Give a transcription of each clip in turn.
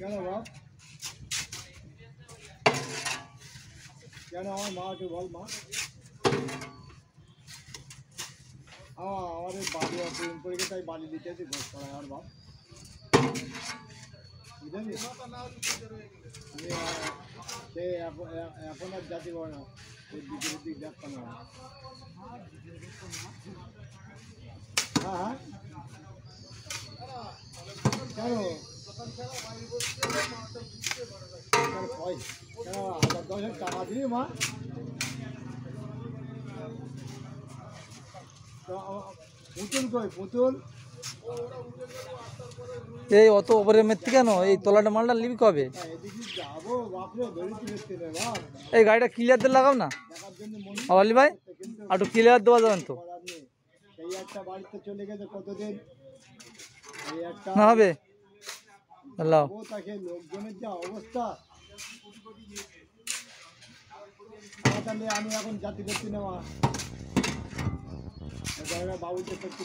কেন বাপ কেন আমার মাকে বল মা আমাদের বাড়ি প্রেম করে তাই বাড়ি দিতে ঘর করা আর বাপ বুঝলি সে এখন আর জাতি বলে না ওই দিকের দিক দেখতো না হ্যাঁ কেন টাকা দিবি মা পুতুল কই পুতুল এই অত উপরে মেরতে কেন? এই তলাটা মালটা নিবি কবে? যাবো বাপরে বেরিয়ে দেখতে রে বাপ এই গাড়িটা ক্লিয়ার দিয়ে লাগাও না আলি ভাই, একটু ক্লিয়ার দেওয়া যাবেন তো? সেই একটা বাড়িতে চলে গেছে কতদিন এই একটা না হবে তাকে লোকজনের যা অবস্থা তাহলে আমি এখন জাতি করছি না মা বাবুকে করতে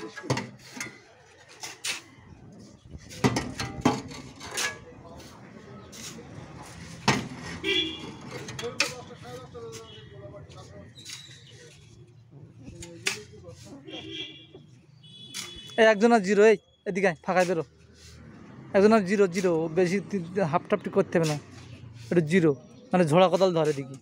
এই একজনের জিরো, এই এদিকে ফাঁকায় বেরো, একজনের জিরো জিরো, বেশি হাফ টাপটি করতে হবে না, একটু জিরো মানে ঝোড়া কোদাল ধরে দিকে।